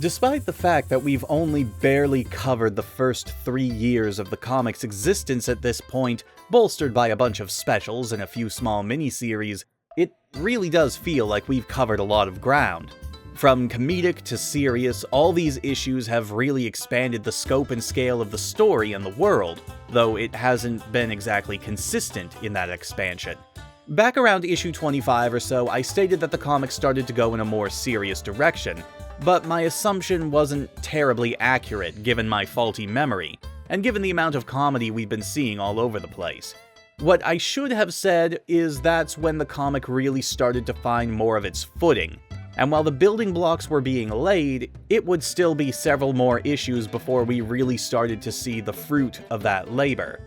Despite the fact that we've only barely covered the first 3 years of the comic's existence at this point, bolstered by a bunch of specials and a few small miniseries, it really does feel like we've covered a lot of ground. From comedic to serious, all these issues have really expanded the scope and scale of the story and the world, though it hasn't been exactly consistent in that expansion. Back around issue 25 or so, I stated that the comic started to go in a more serious direction, but my assumption wasn't terribly accurate given my faulty memory, and given the amount of comedy we've been seeing all over the place. What I should have said is that's when the comic really started to find more of its footing, and while the building blocks were being laid, it would still be several more issues before we really started to see the fruit of that labor.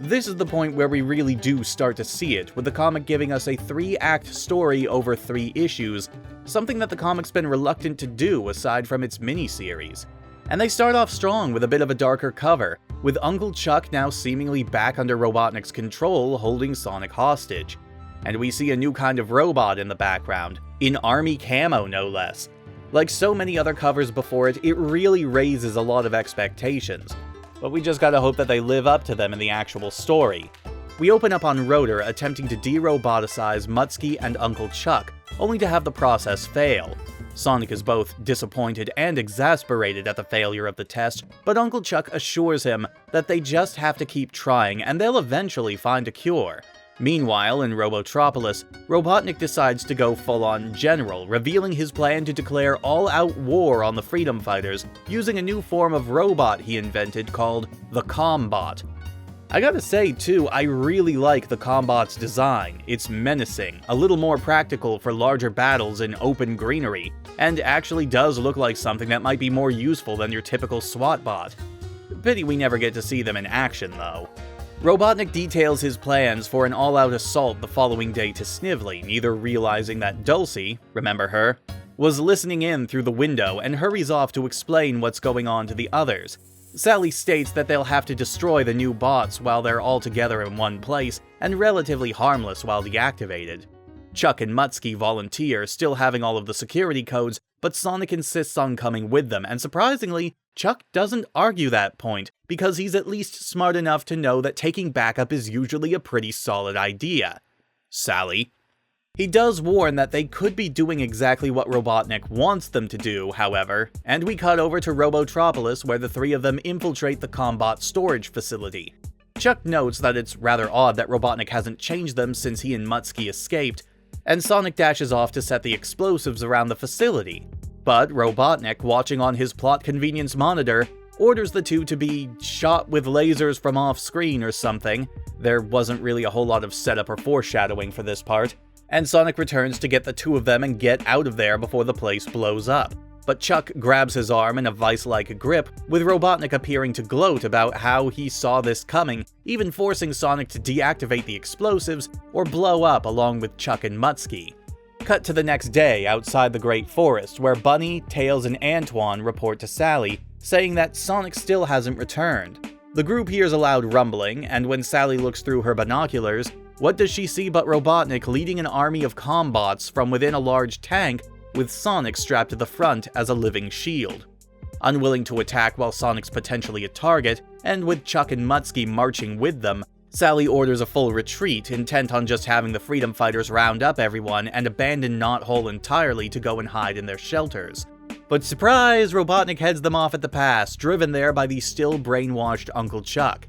This is the point where we really do start to see it, with the comic giving us a 3-act story over 3 issues, something that the comic's been reluctant to do aside from its miniseries. And they start off strong with a bit of a darker cover, with Uncle Chuck now seemingly back under Robotnik's control, holding Sonic hostage. And we see a new kind of robot in the background, in army camo no less. Like so many other covers before it, it really raises a lot of expectations. But we just gotta hope that they live up to them in the actual story. We open up on Rotor attempting to de-roboticize Mutsky and Uncle Chuck, only to have the process fail. Sonic is both disappointed and exasperated at the failure of the test, but Uncle Chuck assures him that they just have to keep trying and they'll eventually find a cure. Meanwhile, in Robotropolis, Robotnik decides to go full-on general, revealing his plan to declare all-out war on the freedom fighters, using a new form of robot he invented called the Combot. I gotta say too, I really like the Combot's design. It's menacing, a little more practical for larger battles in open greenery, and actually does look like something that might be more useful than your typical SWAT bot. Pity we never get to see them in action though. Robotnik details his plans for an all-out assault the following day to Snively, neither realizing that Dulcie, remember her, was listening in through the window and hurries off to explain what's going on to the others. Sally states that they'll have to destroy the new bots while they're all together in one place, and relatively harmless while deactivated. Chuck and Mutsky volunteer, still having all of the security codes, but Sonic insists on coming with them, and surprisingly, Chuck doesn't argue that point, because he's at least smart enough to know that taking backup is usually a pretty solid idea. Sally. He does warn that they could be doing exactly what Robotnik wants them to do, however, and we cut over to Robotropolis where the 3 of them infiltrate the Combot storage facility. Chuck notes that it's rather odd that Robotnik hasn't changed them since he and Mutsky escaped, and Sonic dashes off to set the explosives around the facility. But Robotnik, watching on his plot convenience monitor, orders the 2 to be shot with lasers from off-screen or something. There wasn't really a whole lot of setup or foreshadowing for this part, and Sonic returns to get the 2 of them and get out of there before the place blows up. But Chuck grabs his arm in a vice-like grip, with Robotnik appearing to gloat about how he saw this coming, even forcing Sonic to deactivate the explosives or blow up along with Chuck and Mutsky. Cut to the next day outside the Great Forest, where Bunny, Tails, and Antoine report to Sally, saying that Sonic still hasn't returned. The group hears a loud rumbling, and when Sally looks through her binoculars, what does she see but Robotnik leading an army of combots from within a large tank, with Sonic strapped to the front as a living shield. Unwilling to attack while Sonic's potentially a target, and with Chuck and Mutsky marching with them, Sally orders a full retreat, intent on just having the freedom fighters round up everyone and abandon Knothole entirely to go and hide in their shelters. But surprise, Robotnik heads them off at the pass, driven there by the still brainwashed Uncle Chuck.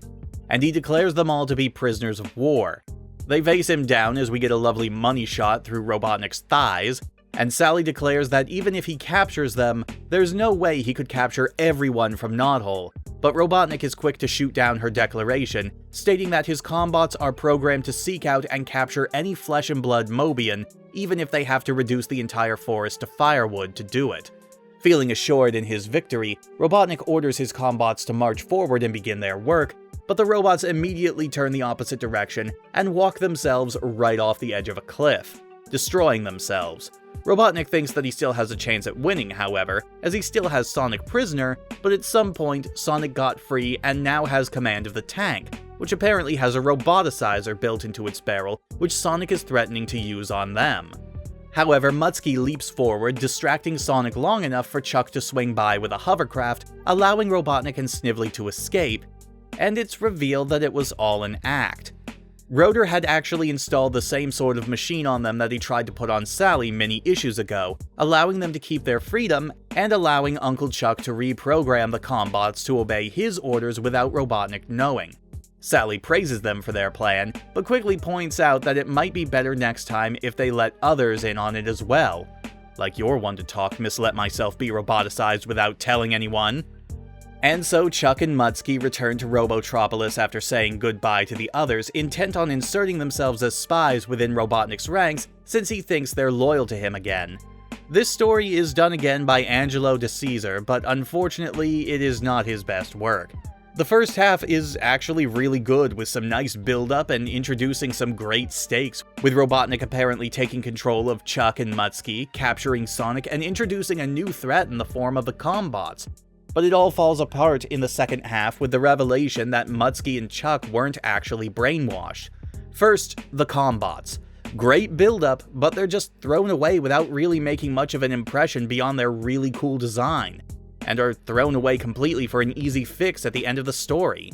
And he declares them all to be prisoners of war. They face him down as we get a lovely money shot through Robotnik's thighs, and Sally declares that even if he captures them, there's no way he could capture everyone from Knothole. But Robotnik is quick to shoot down her declaration, stating that his combots are programmed to seek out and capture any flesh and blood Mobian, even if they have to reduce the entire forest to firewood to do it. Feeling assured in his victory, Robotnik orders his combots to march forward and begin their work, but the robots immediately turn the opposite direction and walk themselves right off the edge of a cliff, destroying themselves. Robotnik thinks that he still has a chance at winning, however, as he still has Sonic prisoner, but at some point, Sonic got free and now has command of the tank, which apparently has a roboticizer built into its barrel, which Sonic is threatening to use on them. However, Mutsky leaps forward, distracting Sonic long enough for Chuck to swing by with a hovercraft, allowing Robotnik and Snively to escape, and it's revealed that it was all an act. Rotor had actually installed the same sort of machine on them that he tried to put on Sally many issues ago, allowing them to keep their freedom, and allowing Uncle Chuck to reprogram the Combots to obey his orders without Robotnik knowing. Sally praises them for their plan, but quickly points out that it might be better next time if they let others in on it as well. Like you're one to talk, Miss Let Myself Be Roboticized without telling anyone. And so Chuck and Mutsky return to Robotropolis after saying goodbye to the others, intent on inserting themselves as spies within Robotnik's ranks since he thinks they're loyal to him again. This story is done again by Angelo De Caesar, but unfortunately it is not his best work. The first half is actually really good, with some nice build-up and introducing some great stakes, with Robotnik apparently taking control of Chuck and Mutsky, capturing Sonic, and introducing a new threat in the form of the Combots. But it all falls apart in the second half with the revelation that Mutsky and Chuck weren't actually brainwashed. First, the Combots. Great build-up, but they're just thrown away without really making much of an impression beyond their really cool design, and are thrown away completely for an easy fix at the end of the story.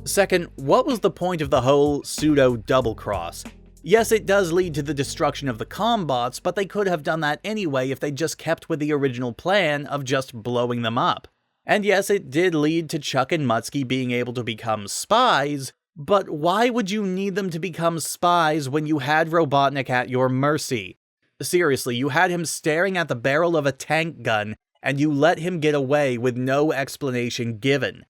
Second, what was the point of the whole pseudo-double-cross? Yes, it does lead to the destruction of the Combots, but they could have done that anyway if they just kept with the original plan of just blowing them up. And yes, it did lead to Chuck and Mutsky being able to become spies, but why would you need them to become spies when you had Robotnik at your mercy? Seriously, you had him staring at the barrel of a tank gun, and you let him get away with no explanation given.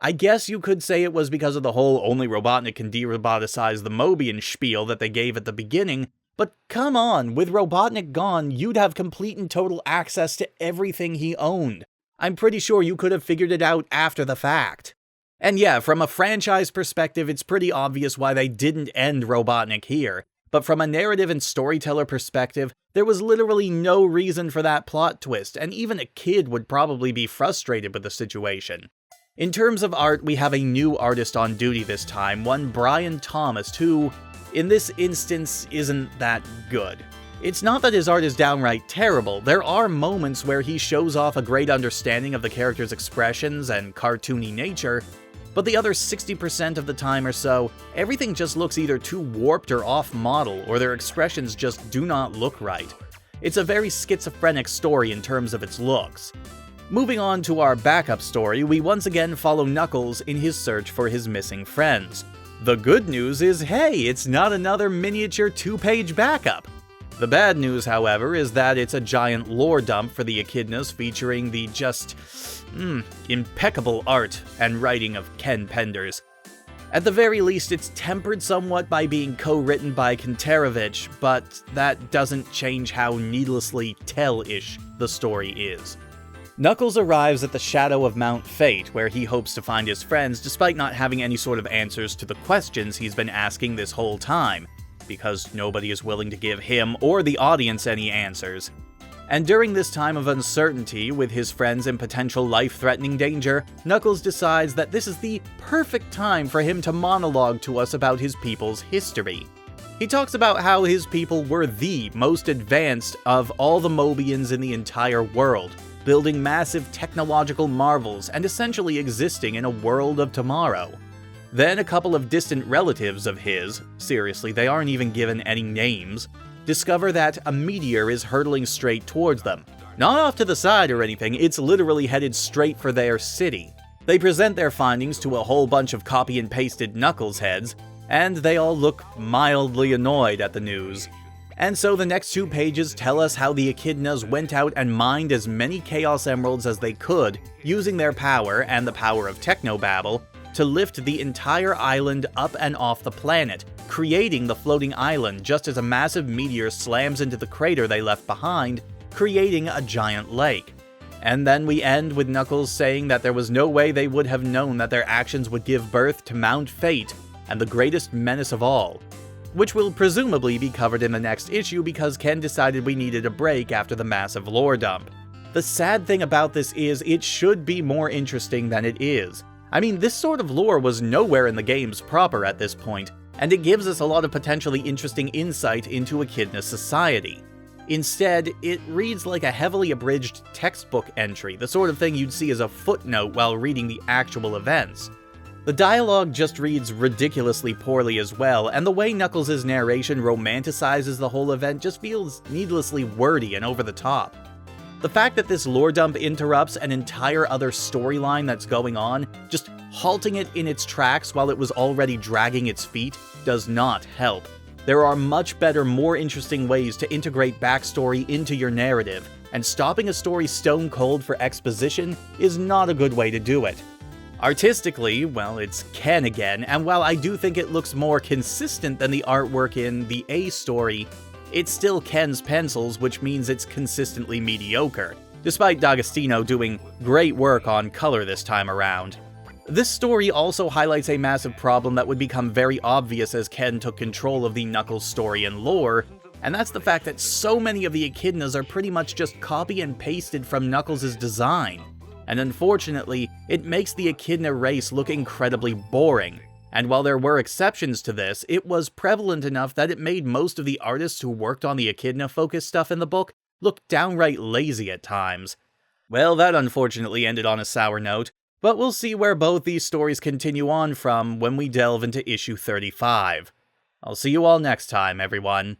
I guess you could say it was because of the whole only Robotnik can de-roboticize the Mobian spiel that they gave at the beginning, but come on, with Robotnik gone, you'd have complete and total access to everything he owned. I'm pretty sure you could have figured it out after the fact. And yeah, from a franchise perspective, it's pretty obvious why they didn't end Robotnik here. But from a narrative and storyteller perspective, there was literally no reason for that plot twist, and even a kid would probably be frustrated with the situation. In terms of art, we have a new artist on duty this time, one Brian Thomas, who, in this instance, isn't that good. It's not that his art is downright terrible. There are moments where he shows off a great understanding of the character's expressions and cartoony nature, but the other 60% of the time or so, everything just looks either too warped or off-model, or their expressions just do not look right. It's a very schizophrenic story in terms of its looks. Moving on to our backup story, we once again follow Knuckles in his search for his missing friends. The good news is, hey, it's not another miniature 2-page backup. The bad news, however, is that it's a giant lore dump for the echidnas featuring the just impeccable art and writing of Ken Penders. At the very least, it's tempered somewhat by being co-written by Kantarovich, but that doesn't change how needlessly tell-ish the story is. Knuckles arrives at the shadow of Mount Fate, where he hopes to find his friends despite not having any sort of answers to the questions he's been asking this whole time, because nobody is willing to give him or the audience any answers. And during this time of uncertainty, with his friends in potential life-threatening danger, Knuckles decides that this is the perfect time for him to monologue to us about his people's history. He talks about how his people were the most advanced of all the Mobians in the entire world, building massive technological marvels and essentially existing in a world of tomorrow. Then a couple of distant relatives of his, seriously, they aren't even given any names, discover that a meteor is hurtling straight towards them. Not off to the side or anything, it's literally headed straight for their city. They present their findings to a whole bunch of copy and pasted Knuckles heads, and they all look mildly annoyed at the news. And so the next 2 pages tell us how the Echidnas went out and mined as many Chaos Emeralds as they could, using their power and the power of Technobabble, to lift the entire island up and off the planet, creating the floating island just as a massive meteor slams into the crater they left behind, creating a giant lake. And then we end with Knuckles saying that there was no way they would have known that their actions would give birth to Mount Fate and the greatest menace of all, which will presumably be covered in the next issue because Ken decided we needed a break after the massive lore dump. The sad thing about this is it should be more interesting than it is. I mean, this sort of lore was nowhere in the games proper at this point, and it gives us a lot of potentially interesting insight into Echidna society. Instead, it reads like a heavily abridged textbook entry, the sort of thing you'd see as a footnote while reading the actual events. The dialogue just reads ridiculously poorly as well, and the way Knuckles' narration romanticizes the whole event just feels needlessly wordy and over the top. The fact that this lore dump interrupts an entire other storyline that's going on, just halting it in its tracks while it was already dragging its feet, does not help. There are much better, more interesting ways to integrate backstory into your narrative, and stopping a story stone cold for exposition is not a good way to do it. Artistically, well, it's Ken again, and while I do think it looks more consistent than the artwork in the A story, it's still Ken's pencils, which means it's consistently mediocre, despite D'Agostino doing great work on color this time around. This story also highlights a massive problem that would become very obvious as Ken took control of the Knuckles story and lore, and that's the fact that so many of the echidnas are pretty much just copy and pasted from Knuckles' design. And unfortunately, it makes the echidna race look incredibly boring. And while there were exceptions to this, it was prevalent enough that it made most of the artists who worked on the echidna-focused stuff in the book look downright lazy at times. Well, that unfortunately ended on a sour note, but we'll see where both these stories continue on from when we delve into issue 35. I'll see you all next time, everyone.